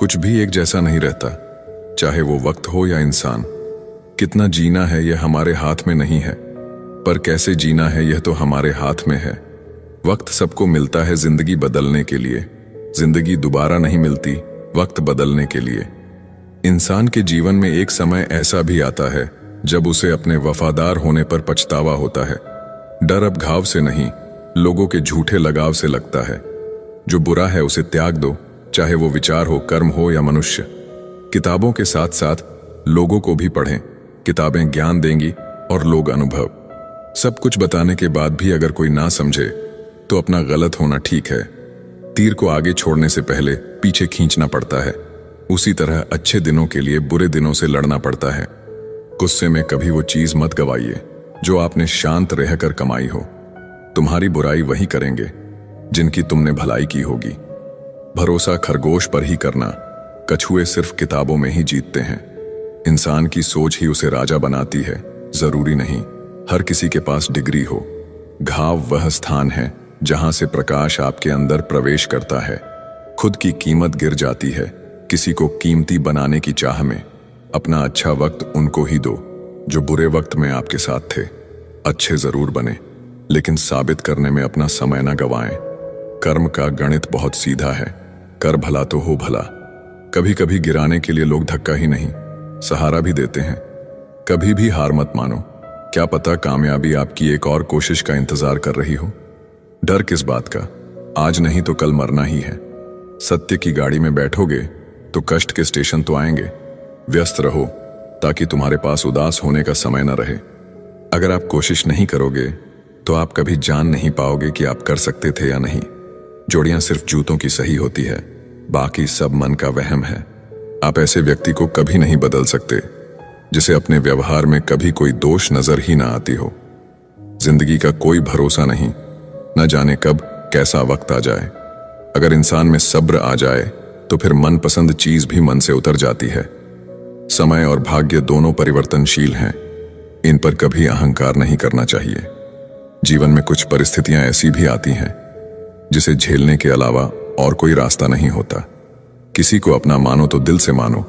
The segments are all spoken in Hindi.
कुछ भी एक जैसा नहीं रहता, चाहे वो वक्त हो या इंसान। कितना जीना है यह हमारे हाथ में नहीं है, पर कैसे जीना है यह तो हमारे हाथ में है। वक्त सबको मिलता है जिंदगी बदलने के लिए, जिंदगी दोबारा नहीं मिलती वक्त बदलने के लिए। इंसान के जीवन में एक समय ऐसा भी आता है जब उसे अपने वफादार होने पर पछतावा होता है। डर अब घाव से नहीं, लोगों के झूठे लगाव से लगता है। जो बुरा है उसे त्याग दो, चाहे वो विचार हो, कर्म हो या मनुष्य। किताबों के साथ साथ लोगों को भी पढ़ें। किताबें ज्ञान देंगी और लोग अनुभव। सब कुछ बताने के बाद भी अगर कोई ना समझे तो अपना गलत होना ठीक है। तीर को आगे छोड़ने से पहले पीछे खींचना पड़ता है। उसी तरह अच्छे दिनों के लिए बुरे दिनों से लड़ना पड़ता है। गुस्से में कभी वो चीज मत गवाइए जो आपने शांत रहकर कमाई हो। तुम्हारी बुराई वही करेंगे जिनकी तुमने भलाई की होगी। भरोसा खरगोश पर ही करना, कछुए सिर्फ किताबों में ही जीतते हैं। इंसान की सोच ही उसे राजा बनाती है, जरूरी नहीं हर किसी के पास डिग्री हो। घाव वह स्थान है जहां से प्रकाश आपके अंदर प्रवेश करता है। खुद की कीमत गिर जाती है किसी को कीमती बनाने की चाह में। अपना अच्छा वक्त उनको ही दो जो बुरे वक्त में आपके साथ थे। अच्छे जरूर बने, लेकिन साबित करने में अपना समय न गवाएं। कर्म का गणित बहुत सीधा है, कर भला तो हो भला। कभी कभी गिराने के लिए लोग धक्का ही नहीं, सहारा भी देते हैं। कभी भी हार मत मानो, क्या पता कामयाबी आपकी एक और कोशिश का इंतजार कर रही हो। डर किस बात का, आज नहीं तो कल मरना ही है। सत्य की गाड़ी में बैठोगे तो कष्ट के स्टेशन तो आएंगे। व्यस्त रहो ताकि तुम्हारे पास उदास होने का समय न रहे। अगर आप कोशिश नहीं करोगे तो आप कभी जान नहीं पाओगे कि आप कर सकते थे या नहीं। जोड़ियां सिर्फ जूतों की सही होती है, बाकी सब मन का वहम है। आप ऐसे व्यक्ति को कभी नहीं बदल सकते जिसे अपने व्यवहार में कभी कोई दोष नजर ही ना आती हो। जिंदगी का कोई भरोसा नहीं, न जाने कब कैसा वक्त आ जाए। अगर इंसान में सब्र आ जाए तो फिर मनपसंद चीज भी मन से उतर जाती है। समय और भाग्य दोनों परिवर्तनशील हैं, इन पर कभी अहंकार नहीं करना चाहिए। जीवन में कुछ परिस्थितियां ऐसी भी आती हैं जिसे झेलने के अलावा और कोई रास्ता नहीं होता। किसी को अपना मानो तो दिल से मानो,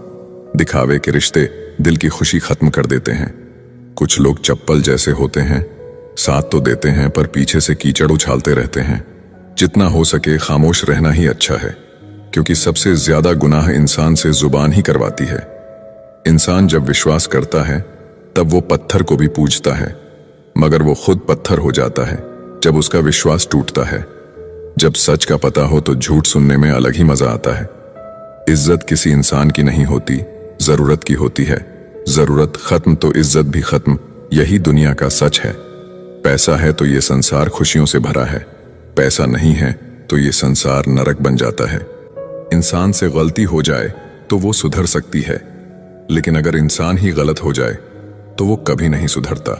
दिखावे के रिश्ते दिल की खुशी खत्म कर देते हैं। कुछ लोग चप्पल जैसे होते हैं, साथ तो देते हैं पर पीछे से कीचड़ उछालते रहते हैं। जितना हो सके खामोश रहना ही अच्छा है, क्योंकि सबसे ज्यादा गुनाह इंसान से जुबान ही करवाती है। इंसान जब विश्वास करता है तब वो पत्थर को भी पूजता है, मगर वो खुद पत्थर हो जाता है जब उसका विश्वास टूटता है। जब सच का पता हो तो झूठ सुनने में अलग ही मजा आता है। इज्जत किसी इंसान की नहीं होती, जरूरत की होती है। जरूरत खत्म तो इज्जत भी खत्म, यही दुनिया का सच है। पैसा है तो ये संसार खुशियों से भरा है, पैसा नहीं है तो ये संसार नरक बन जाता है। इंसान से गलती हो जाए तो वो सुधर सकती है, लेकिन अगर इंसान ही गलत हो जाए तो वो कभी नहीं सुधरता।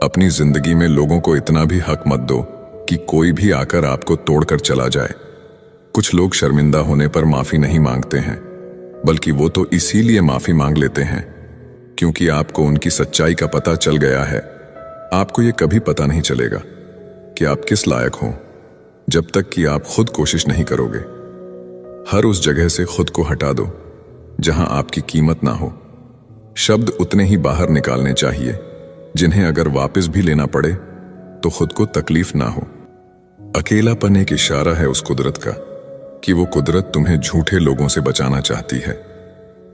अपनी जिंदगी में लोगों को इतना भी हक मत दो कि कोई भी आकर आपको तोड़कर चला जाए। कुछ लोग शर्मिंदा होने पर माफी नहीं मांगते हैं, बल्कि वो तो इसीलिए माफी मांग लेते हैं क्योंकि आपको उनकी सच्चाई का पता चल गया है। आपको ये कभी पता नहीं चलेगा कि आप किस लायक हो जब तक कि आप खुद कोशिश नहीं करोगे। हर उस जगह से खुद को हटा दो जहां आपकी कीमत ना हो। शब्द उतने ही बाहर निकालने चाहिए जिन्हें अगर वापस भी लेना पड़े तो खुद को तकलीफ ना हो। अकेलापन एक इशारा है उस कुदरत का कि वो कुदरत तुम्हें झूठे लोगों से बचाना चाहती है।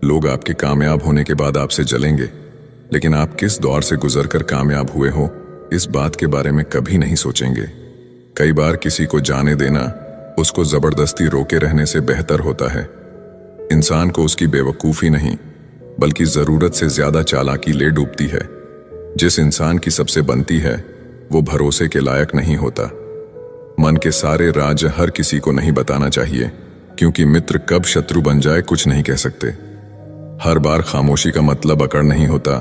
लोग आपके कामयाब होने के बाद आपसे जलेंगे, लेकिन आप किस दौर से गुजरकर कामयाब हुए हो इस बात के बारे में कभी नहीं सोचेंगे। कई बार किसी को जाने देना उसको जबरदस्ती रोके रहने से बेहतर होता है। इंसान को उसकी बेवकूफी नहीं बल्कि जरूरत से ज्यादा चालाकी ले डूबती है। जिस इंसान की सबसे बनती है वो भरोसे के लायक नहीं होता। मन के सारे राज हर किसी को नहीं बताना चाहिए, क्योंकि मित्र कब शत्रु बन जाए कुछ नहीं कह सकते। हर बार खामोशी का मतलब अकड़ नहीं होता,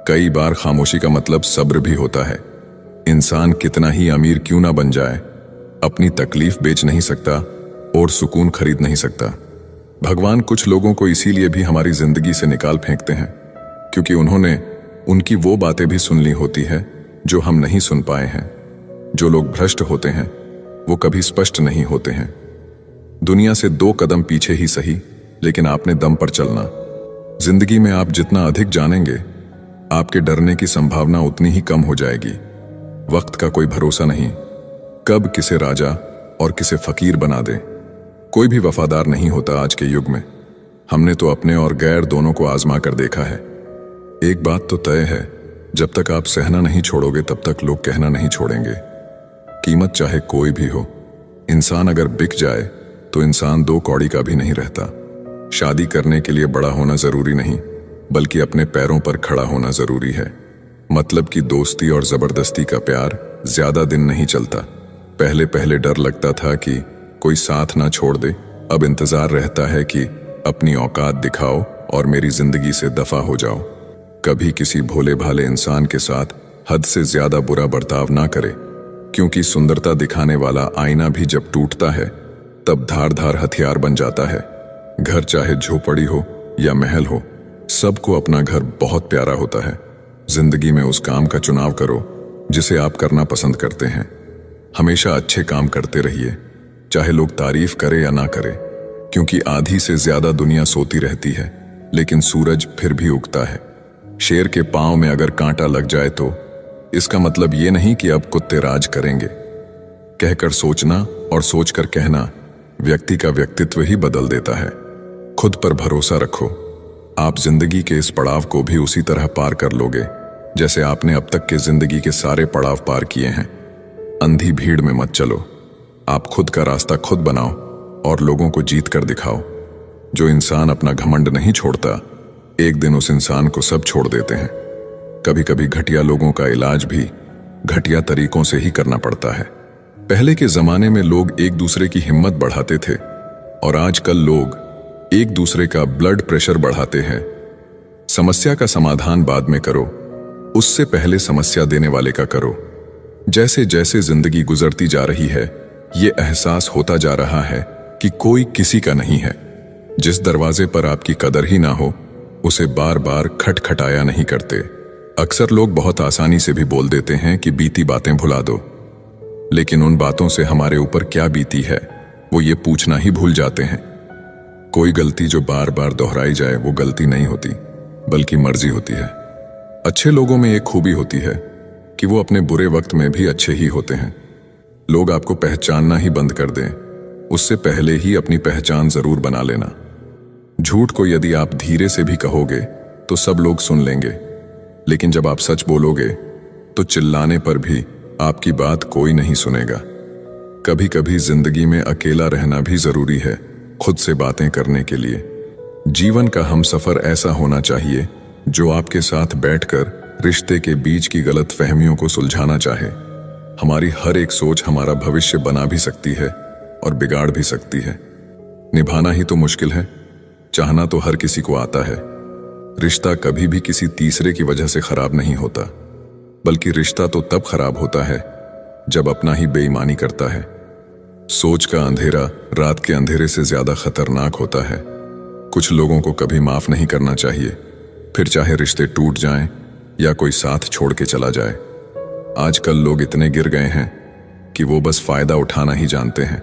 कई बार खामोशी का मतलब सब्र भी होता है। इंसान कितना ही अमीर क्यों ना बन जाए, अपनी तकलीफ बेच नहीं सकता और सुकून खरीद नहीं सकता। भगवान कुछ लोगों को इसीलिए भी हमारी जिंदगी से निकाल फेंकते हैं क्योंकि उन्होंने उनकी वो बातें भी सुन ली होती है जो हम नहीं सुन पाए हैं। जो लोग भ्रष्ट होते हैं वो कभी स्पष्ट नहीं होते हैं। दुनिया से 2 कदम पीछे ही सही, लेकिन आपने दम पर चलना। जिंदगी में आप जितना अधिक जानेंगे, आपके डरने की संभावना उतनी ही कम हो जाएगी। वक्त का कोई भरोसा नहीं, कब किसे राजा और किसे फकीर बना दे। कोई भी वफादार नहीं होता आज के युग में। हमने तो अपने और गैर दोनों को आजमा कर देखा है। एक बात तो तय है, जब तक आप सहना नहीं छोड़ोगे तब तक लोग कहना नहीं छोड़ेंगे। कीमत चाहे कोई भी हो, इंसान अगर बिक जाए तो इंसान दो कौड़ी का भी नहीं रहता। शादी करने के लिए बड़ा होना जरूरी नहीं, बल्कि अपने पैरों पर खड़ा होना जरूरी है। मतलब कि दोस्ती और जबरदस्ती का प्यार ज्यादा दिन नहीं चलता। पहले पहले डर लगता था कि कोई साथ ना छोड़ दे, अब इंतजार रहता है कि अपनी औकात दिखाओ और मेरी जिंदगी से दफा हो जाओ। कभी किसी भोले भाले इंसान के साथ हद से ज्यादा बुरा बर्ताव ना करे, क्योंकि सुंदरता दिखाने वाला आईना भी जब टूटता है तब धारदार हथियार बन जाता है। घर चाहे झोपड़ी हो या महल हो, सबको अपना घर बहुत प्यारा होता है। जिंदगी में उस काम का चुनाव करो जिसे आप करना पसंद करते हैं। हमेशा अच्छे काम करते रहिए, चाहे लोग तारीफ करे या ना करे, क्योंकि आधी से ज्यादा दुनिया सोती रहती है, लेकिन सूरज फिर भी उगता है। शेर के पांव में अगर कांटा लग जाए तो इसका मतलब ये नहीं कि अब कुत्ते राज करेंगे। कहकर सोचना और सोचकर कहना व्यक्ति का व्यक्तित्व ही बदल देता है। खुद पर भरोसा रखो, आप जिंदगी के इस पड़ाव को भी उसी तरह पार कर लोगे जैसे आपने अब तक के जिंदगी के सारे पड़ाव पार किए हैं। अंधी भीड़ में मत चलो, आप खुद का रास्ता खुद बनाओ और लोगों को जीत कर दिखाओ। जो इंसान अपना घमंड नहीं छोड़ता, एक दिन उस इंसान को सब छोड़ देते हैं। कभी कभी घटिया लोगों का इलाज भी घटिया तरीकों से ही करना पड़ता है। पहले के जमाने में लोग एक दूसरे की हिम्मत बढ़ाते थे और आजकल लोग एक दूसरे का ब्लड प्रेशर बढ़ाते हैं। समस्या का समाधान बाद में करो, उससे पहले समस्या देने वाले का करो। जैसे जैसे जिंदगी गुजरती जा रही है, ये एहसास होता जा रहा है कि कोई किसी का नहीं है। जिस दरवाजे पर आपकी कदर ही ना हो, उसे बार बार खटखटाया नहीं करते। अक्सर लोग बहुत आसानी से भी बोल देते हैं कि बीती बातें भुला दो, लेकिन उन बातों से हमारे ऊपर क्या बीती है वो ये पूछना ही भूल जाते हैं। कोई गलती जो बार बार दोहराई जाए वो गलती नहीं होती, बल्कि मर्जी होती है। अच्छे लोगों में एक खूबी होती है कि वो अपने बुरे वक्त में भी अच्छे ही होते हैं। लोग आपको पहचानना ही बंद कर दें, उससे पहले ही अपनी पहचान जरूर बना लेना। झूठ को यदि आप धीरे से भी कहोगे तो सब लोग सुन लेंगे, लेकिन जब आप सच बोलोगे तो चिल्लाने पर भी आपकी बात कोई नहीं सुनेगा। कभी कभी जिंदगी में अकेला रहना भी जरूरी है, खुद से बातें करने के लिए। जीवन का हमसफर ऐसा होना चाहिए जो आपके साथ बैठकर रिश्ते के बीच की गलत फहमियों को सुलझाना चाहे। हमारी हर एक सोच हमारा भविष्य बना भी सकती है और बिगाड़ भी सकती है। निभाना ही तो मुश्किल है, चाहना तो हर किसी को आता है। रिश्ता कभी भी किसी तीसरे की वजह से खराब नहीं होता, बल्कि रिश्ता तो तब खराब होता है जब अपना ही बेईमानी करता है। सोच का अंधेरा रात के अंधेरे से ज्यादा खतरनाक होता है। कुछ लोगों को कभी माफ नहीं करना चाहिए, फिर चाहे रिश्ते टूट जाएं या कोई साथ छोड़ के चला जाए। आजकल लोग इतने गिर गए हैं कि वो बस फायदा उठाना ही जानते हैं।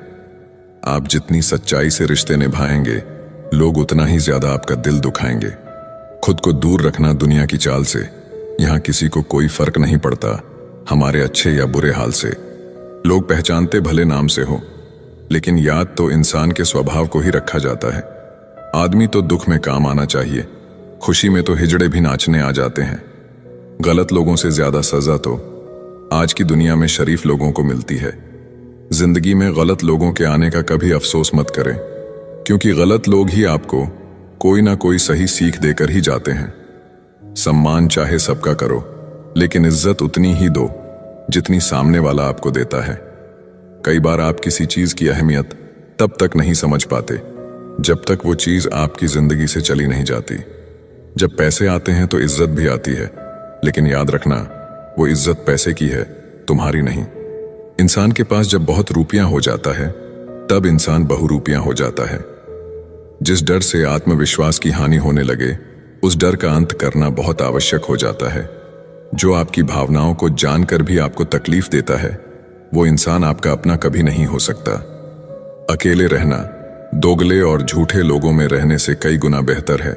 आप जितनी सच्चाई से रिश्ते निभाएंगे, लोग उतना ही ज्यादा आपका दिल दुखाएंगे। खुद को दूर रखना दुनिया की चाल से। यहाँ किसी को कोई फर्क नहीं पड़ता हमारे अच्छे या बुरे हाल से। लोग पहचानते भले नाम से हो, लेकिन याद तो इंसान के स्वभाव को ही रखा जाता है। आदमी तो दुख में काम आना चाहिए, खुशी में तो हिजड़े भी नाचने आ जाते हैं। गलत लोगों से ज्यादा सजा तो आज की दुनिया में शरीफ लोगों को मिलती है। जिंदगी में गलत लोगों के आने का कभी अफसोस मत करें, क्योंकि गलत लोग ही आपको कोई ना कोई सही सीख देकर ही जाते हैं। सम्मान चाहे सबका करो, लेकिन इज्जत उतनी ही दो जितनी सामने वाला आपको देता है। कई बार आप किसी चीज की अहमियत तब तक नहीं समझ पाते जब तक वो चीज आपकी जिंदगी से चली नहीं जाती। जब पैसे आते हैं तो इज्जत भी आती है, लेकिन याद रखना वो इज्जत पैसे की है, तुम्हारी नहीं। इंसान के पास जब बहुत रुपया हो जाता है तब इंसान बहुरूपिया हो जाता है। जिस डर से आत्मविश्वास की हानि होने लगे, उस डर का अंत करना बहुत आवश्यक हो जाता है। जो आपकी भावनाओं को जानकर भी आपको तकलीफ देता है, वो इंसान आपका अपना कभी नहीं हो सकता। अकेले रहना दोगले और झूठे लोगों में रहने से कई गुना बेहतर है।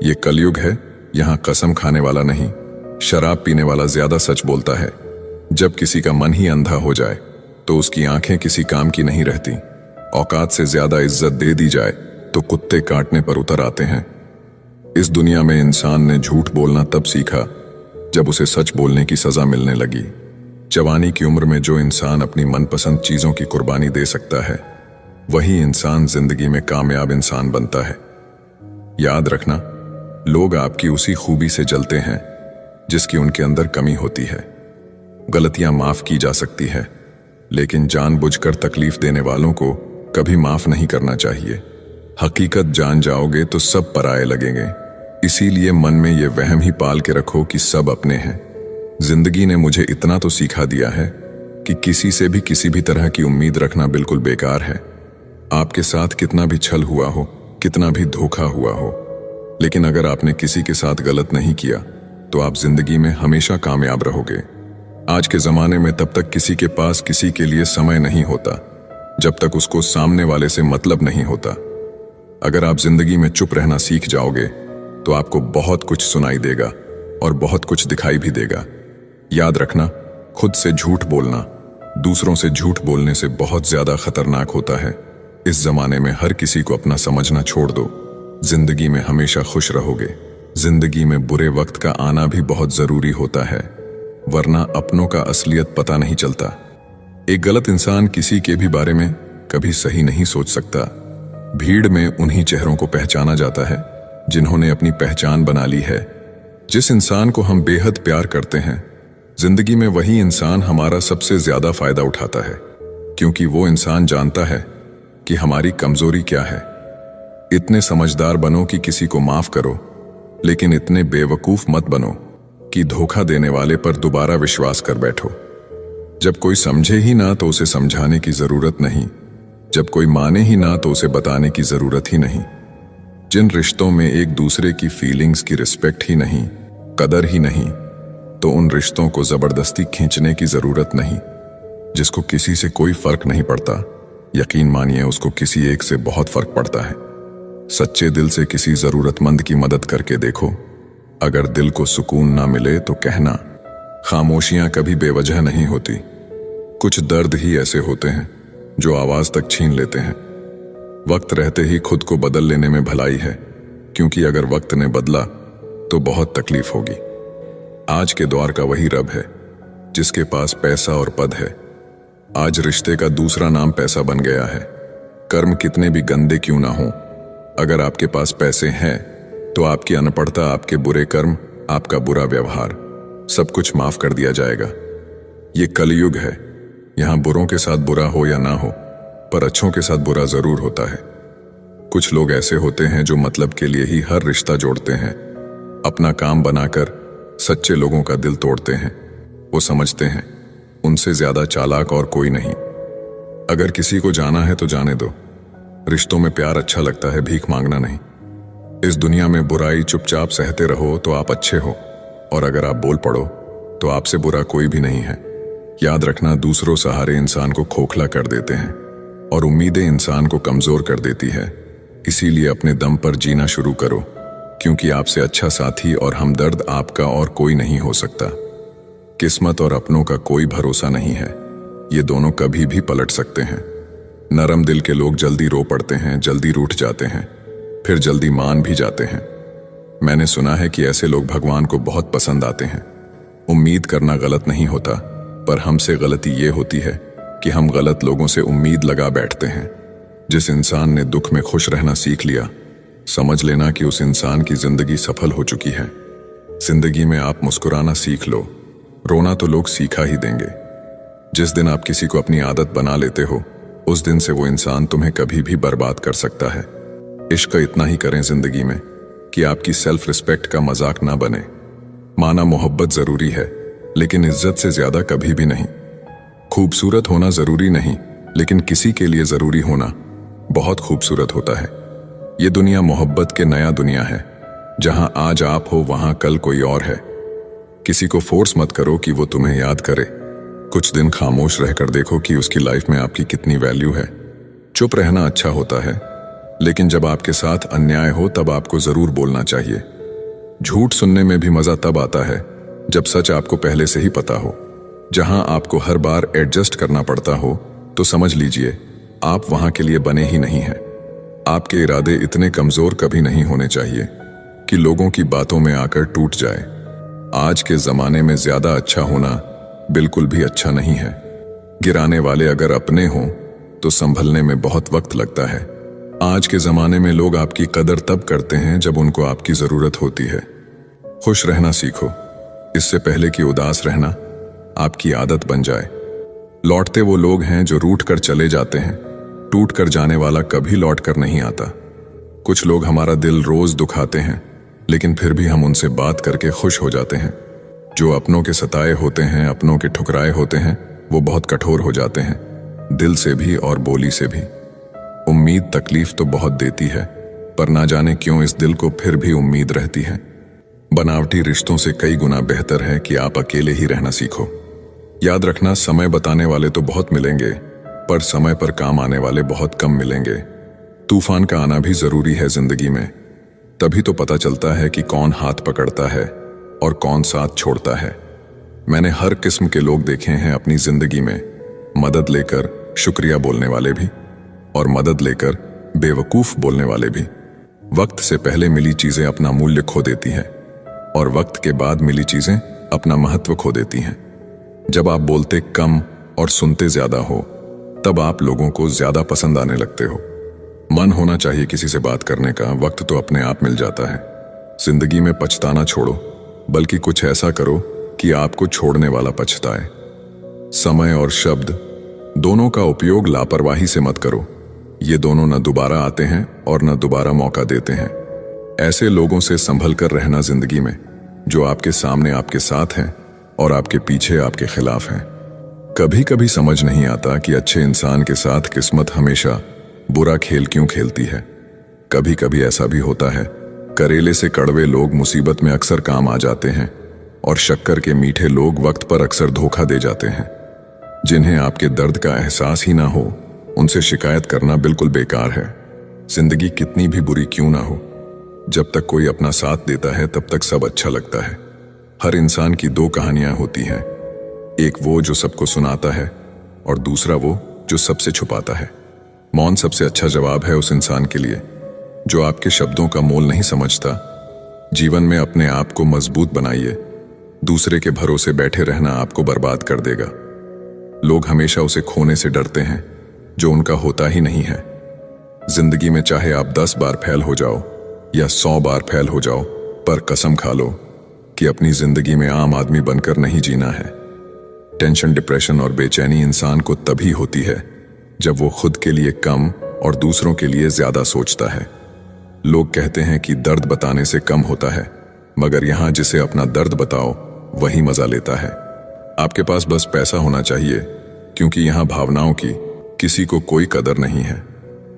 ये कलयुग है, यहाँ कसम खाने वाला नहीं, शराब पीने वाला ज्यादा सच बोलता है। जब किसी का मन ही अंधा हो जाए तो उसकी आंखें किसी काम की नहीं रहती। औकात से ज्यादा इज्जत दे दी जाए तो कुत्ते काटने पर उतर आते हैं। इस दुनिया में इंसान ने झूठ बोलना तब सीखा जब उसे सच बोलने की सजा मिलने लगी। जवानी की उम्र में जो इंसान अपनी मनपसंद चीजों की कुर्बानी दे सकता है, वही इंसान जिंदगी में कामयाब इंसान बनता है। याद रखना, लोग आपकी उसी खूबी से जलते हैं जिसकी उनके अंदर कमी होती है। गलतियां माफ की जा सकती है, लेकिन जानबूझकर तकलीफ देने वालों को कभी माफ नहीं करना चाहिए। हकीकत जान जाओगे तो सब पराये लगेंगे, इसीलिए मन में ये वहम ही पाल के रखो कि सब अपने हैं। जिंदगी ने मुझे इतना तो सिखा दिया है कि किसी से भी किसी भी तरह की उम्मीद रखना बिल्कुल बेकार है। आपके साथ कितना भी छल हुआ हो, कितना भी धोखा हुआ हो, लेकिन अगर आपने किसी के साथ गलत नहीं किया तो आप जिंदगी में हमेशा कामयाब रहोगे। आज के जमाने में तब तक किसी के पास किसी के लिए समय नहीं होता जब तक उसको सामने वाले से मतलब नहीं होता। अगर आप जिंदगी में चुप रहना सीख जाओगे तो आपको बहुत कुछ सुनाई देगा और बहुत कुछ दिखाई भी देगा। याद रखना, खुद से झूठ बोलना दूसरों से झूठ बोलने से बहुत ज्यादा खतरनाक होता है। इस जमाने में हर किसी को अपना समझना छोड़ दो। जिंदगी में हमेशा खुश रहोगे। जिंदगी में बुरे वक्त का आना भी बहुत जरूरी होता है, वरना अपनों का असलियत पता नहीं चलता। एक गलत इंसान किसी के भी बारे में कभी सही नहीं सोच सकता। भीड़ में उन्हीं चेहरों को पहचाना जाता है जिन्होंने अपनी पहचान बना ली है। जिस इंसान को हम बेहद प्यार करते हैं, जिंदगी में वही इंसान हमारा सबसे ज्यादा फायदा उठाता है, क्योंकि वो इंसान जानता है कि हमारी कमजोरी क्या है। इतने समझदार बनो कि किसी को माफ करो, लेकिन इतने बेवकूफ मत बनो कि धोखा देने वाले पर दोबारा विश्वास कर बैठो। जब कोई समझे ही ना तो उसे समझाने की जरूरत नहीं, जब कोई माने ही ना तो उसे बताने की जरूरत ही नहीं। जिन रिश्तों में एक दूसरे की फीलिंग्स की रिस्पेक्ट ही नहीं, कदर ही नहीं, तो उन रिश्तों को जबरदस्ती खींचने की जरूरत नहीं। जिसको किसी से कोई फर्क नहीं पड़ता, यकीन मानिए उसको किसी एक से बहुत फर्क पड़ता है। सच्चे दिल से किसी जरूरतमंद की मदद करके देखो। अगर दिल को सुकून ना मिले तो कहना, खामोशियां कभी बेवजह नहीं होती। कुछ दर्द ही ऐसे होते हैं जो आवाज तक छीन लेते हैं। वक्त रहते ही खुद को बदल लेने में भलाई है, क्योंकि अगर वक्त ने बदला तो बहुत तकलीफ होगी। आज के दौर का वही रब है जिसके पास पैसा और पद है। आज रिश्ते का दूसरा नाम पैसा बन गया है। कर्म कितने भी गंदे क्यों ना हो, अगर आपके पास पैसे हैं तो आपकी अनपढ़ता, आपके बुरे कर्म, आपका बुरा व्यवहार, सब कुछ माफ कर दिया जाएगा। ये कलयुग है, यहां बुरों के साथ बुरा हो या ना हो, पर अच्छों के साथ बुरा जरूर होता है। कुछ लोग ऐसे होते हैं जो मतलब के लिए ही हर रिश्ता जोड़ते हैं, अपना काम बनाकर सच्चे लोगों का दिल तोड़ते हैं। वो समझते हैं उनसे ज्यादा चालाक और कोई नहीं। अगर किसी को जाना है तो जाने दो। रिश्तों में प्यार अच्छा लगता है, भीख मांगना नहीं। इस दुनिया में बुराई चुपचाप सहते रहो तो आप अच्छे हो, और अगर आप बोल पड़ो तो आपसे बुरा कोई भी नहीं है। याद रखना, दूसरों सहारे इंसान को खोखला कर देते हैं और उम्मीदें इंसान को कमजोर कर देती है। इसीलिए अपने दम पर जीना शुरू करो, क्योंकि आपसे अच्छा साथी और हमदर्द आपका और कोई नहीं हो सकता। किस्मत और अपनों का कोई भरोसा नहीं है, ये दोनों कभी भी पलट सकते हैं। नरम दिल के लोग जल्दी रो पड़ते हैं, जल्दी रूठ जाते हैं, फिर जल्दी मान भी जाते हैं। मैंने सुना है कि ऐसे लोग भगवान को बहुत पसंद आते हैं। उम्मीद करना गलत नहीं होता, पर हमसे गलती ये होती है कि हम गलत लोगों से उम्मीद लगा बैठते हैं। जिस इंसान ने दुख में खुश रहना सीख लिया, समझ लेना कि उस इंसान की जिंदगी सफल हो चुकी है। जिंदगी में आप मुस्कुराना सीख लो, रोना तो लोग सीखा ही देंगे। जिस दिन आप किसी को अपनी आदत बना लेते हो, उस दिन से वो इंसान तुम्हें कभी भी बर्बाद कर सकता है। इश्क इतना ही करें जिंदगी में कि आपकी सेल्फ रिस्पेक्ट का मजाक ना बने। माना मोहब्बत जरूरी है, लेकिन इज्जत से ज्यादा कभी भी नहीं। खूबसूरत होना जरूरी नहीं, लेकिन किसी के लिए जरूरी होना बहुत खूबसूरत होता है। ये दुनिया मोहब्बत के नया दुनिया है, जहां आज आप हो वहां कल कोई और है। किसी को फोर्स मत करो कि वो तुम्हें याद करे। कुछ दिन खामोश रहकर देखो कि उसकी लाइफ में आपकी कितनी वैल्यू है। चुप रहना अच्छा होता है, लेकिन जब आपके साथ अन्याय हो तब आपको जरूर बोलना चाहिए। झूठ सुनने में भी मजा तब आता है जब सच आपको पहले से ही पता हो। जहां आपको हर बार एडजस्ट करना पड़ता हो तो समझ लीजिए आप वहां के लिए बने ही नहीं हैं। आपके इरादे इतने कमजोर कभी नहीं होने चाहिए कि लोगों की बातों में आकर टूट जाए। आज के जमाने में ज्यादा अच्छा होना बिल्कुल भी अच्छा नहीं है। गिराने वाले अगर अपने हों तो संभलने में बहुत वक्त लगता है। आज के जमाने में लोग आपकी कदर तब करते हैं जब उनको आपकी जरूरत होती है। खुश रहना सीखो, इससे पहले कि उदास रहना आपकी आदत बन जाए। लौटते वो लोग हैं जो रूठ कर चले जाते हैं, टूट कर जाने वाला कभी लौट कर नहीं आता। कुछ लोग हमारा दिल रोज दुखाते हैं, लेकिन फिर भी हम उनसे बात करके खुश हो जाते हैं। जो अपनों के सताए होते हैं, अपनों के ठुकराए होते हैं, वो बहुत कठोर हो जाते हैं, दिल से भी और बोली से भी। उम्मीद तकलीफ तो बहुत देती है, पर ना जाने क्यों इस दिल को फिर भी उम्मीद रहती है। बनावटी रिश्तों से कई गुना बेहतर है कि आप अकेले ही रहना सीखो। याद रखना, समय बताने वाले तो बहुत मिलेंगे, पर समय पर काम आने वाले बहुत कम मिलेंगे। तूफान का आना भी जरूरी है जिंदगी में, तभी तो पता चलता है कि कौन हाथ पकड़ता है और कौन साथ छोड़ता है। मैंने हर किस्म के लोग देखे हैं अपनी जिंदगी में, मदद लेकर शुक्रिया बोलने वाले भी और मदद लेकर बेवकूफ बोलने वाले भी। वक्त से पहले मिली चीजें अपना मूल्य खो देती हैं और वक्त के बाद मिली चीजें अपना महत्व खो देती हैं। जब आप बोलते कम और सुनते ज्यादा हो तब आप लोगों को ज्यादा पसंद आने लगते हो। मन होना चाहिए किसी से बात करने का, वक्त तो अपने आप मिल जाता है। जिंदगी में पछताना छोड़ो, बल्कि कुछ ऐसा करो कि आपको छोड़ने वाला पछताए। समय और शब्द दोनों का उपयोग लापरवाही से मत करो। ये दोनों न दोबारा आते हैं और न दोबारा मौका देते हैं। ऐसे लोगों से संभल कर रहना जिंदगी में, जो आपके सामने आपके साथ हैं और आपके पीछे आपके खिलाफ हैं। कभी कभी समझ नहीं आता कि अच्छे इंसान के साथ किस्मत हमेशा बुरा खेल क्यों खेलती है। कभी कभी ऐसा भी होता है, करेले से कड़वे लोग मुसीबत में अक्सर काम आ जाते हैं और शक्कर के मीठे लोग वक्त पर अक्सर धोखा दे जाते हैं। जिन्हें आपके दर्द का एहसास ही ना हो, उनसे शिकायत करना बिल्कुल बेकार है। जिंदगी कितनी भी बुरी क्यों ना हो, जब तक कोई अपना साथ देता है तब तक सब अच्छा लगता है। हर इंसान की दो कहानियां होती हैं, एक वो जो सबको सुनाता है और दूसरा वो जो सबसे छुपाता है। मौन सबसे अच्छा जवाब है उस इंसान के लिए जो आपके शब्दों का मोल नहीं समझता। जीवन में अपने आप को मजबूत बनाइए, दूसरे के भरोसे बैठे रहना आपको बर्बाद कर देगा। लोग हमेशा उसे खोने से डरते हैं जो उनका होता ही नहीं है। जिंदगी में चाहे आप 10 बार फेल हो जाओ या 100 बार फेल हो जाओ, पर कसम खा लो कि अपनी जिंदगी में आम आदमी बनकर नहीं जीना है। टेंशन, डिप्रेशन और बेचैनी इंसान को तभी होती है जब वो खुद के लिए कम और दूसरों के लिए ज्यादा सोचता है। लोग कहते हैं कि दर्द बताने से कम होता है, मगर यहां जिसे अपना दर्द बताओ वही मजा लेता है। आपके पास बस पैसा होना चाहिए, क्योंकि यहां भावनाओं की किसी को कोई कदर नहीं है।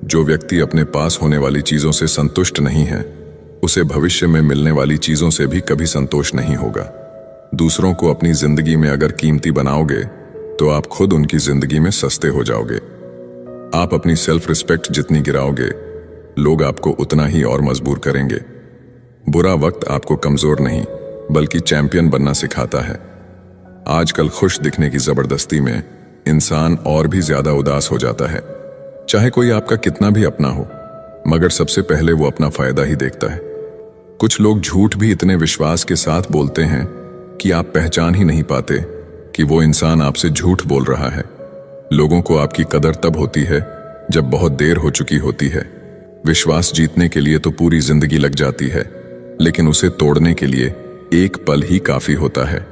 जो व्यक्ति अपने पास होने वाली चीजों से संतुष्ट नहीं है, उसे भविष्य में मिलने वाली चीजों से भी कभी संतोष नहीं होगा। दूसरों को अपनी जिंदगी में अगर कीमती बनाओगे तो आप खुद उनकी जिंदगी में सस्ते हो जाओगे। आप अपनी सेल्फ रिस्पेक्ट जितनी गिराओगे, लोग आपको उतना ही और मजबूर करेंगे। बुरा वक्त आपको कमजोर नहीं बल्कि चैंपियन बनना सिखाता है। आजकल खुश दिखने की जबरदस्ती में इंसान और भी ज्यादा उदास हो जाता है। चाहे कोई आपका कितना भी अपना हो, मगर सबसे पहले वो अपना फायदा ही देखता है। कुछ लोग झूठ भी इतने विश्वास के साथ बोलते हैं कि आप पहचान ही नहीं पाते कि वो इंसान आपसे झूठ बोल रहा है। लोगों को आपकी कदर तब होती है जब बहुत देर हो चुकी होती है। विश्वास जीतने के लिए तो पूरी जिंदगी लग जाती है, लेकिन उसे तोड़ने के लिए एक पल ही काफी होता है।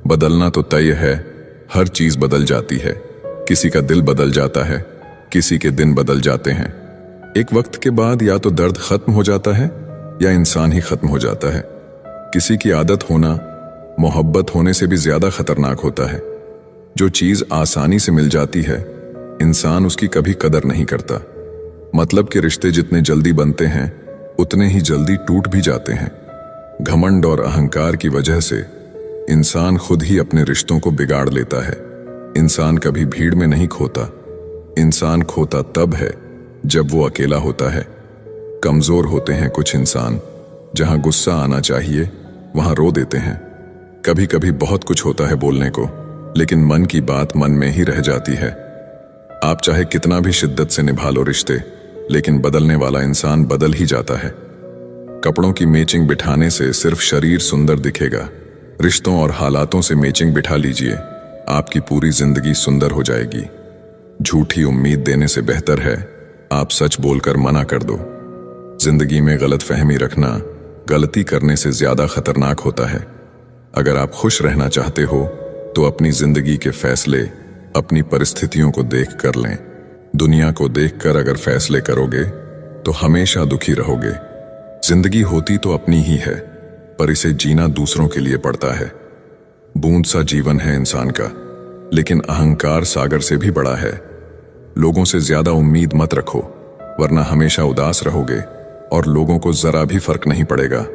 बदलना तो तय है, हर चीज बदल जाती है। किसी का दिल बदल जाता है, किसी के दिन बदल जाते हैं। एक वक्त के बाद या तो दर्द खत्म हो जाता है या इंसान ही खत्म हो जाता है। किसी की आदत होना मोहब्बत होने से भी ज्यादा खतरनाक होता है। जो चीज आसानी से मिल जाती है, इंसान उसकी कभी कदर नहीं करता। मतलब के रिश्ते जितने जल्दी बनते हैं, उतने ही जल्दी टूट भी जाते हैं। घमंड और अहंकार की वजह से इंसान खुद ही अपने रिश्तों को बिगाड़ लेता है। इंसान कभी भीड़ में नहीं खोता, इंसान खोता तब है जब वो अकेला होता है। कमजोर होते हैं कुछ इंसान, जहां गुस्सा आना चाहिए वहां रो देते हैं। कभी कभी बहुत कुछ होता है बोलने को, लेकिन मन की बात मन में ही रह जाती है। आप चाहे कितना भी शिद्दत से निभा लो रिश्ते, लेकिन बदलने वाला इंसान बदल ही जाता है। कपड़ों की मैचिंग बिठाने से सिर्फ शरीर सुंदर दिखेगा, रिश्तों और हालातों से मैचिंग बिठा लीजिए, आपकी पूरी जिंदगी सुंदर हो जाएगी। झूठी उम्मीद देने से बेहतर है आप सच बोलकर मना कर दो। जिंदगी में गलतफहमी रखना गलती करने से ज्यादा खतरनाक होता है। अगर आप खुश रहना चाहते हो तो अपनी जिंदगी के फैसले अपनी परिस्थितियों को देख कर लें। दुनिया को देखकर अगर फैसले करोगे तो हमेशा दुखी रहोगे। जिंदगी होती तो अपनी ही है, पर इसे जीना दूसरों के लिए पड़ता है। बूंद सा जीवन है इंसान का, लेकिन अहंकार सागर से भी बड़ा है। लोगों से ज्यादा उम्मीद मत रखो, वरना हमेशा उदास रहोगे और लोगों को जरा भी फर्क नहीं पड़ेगा।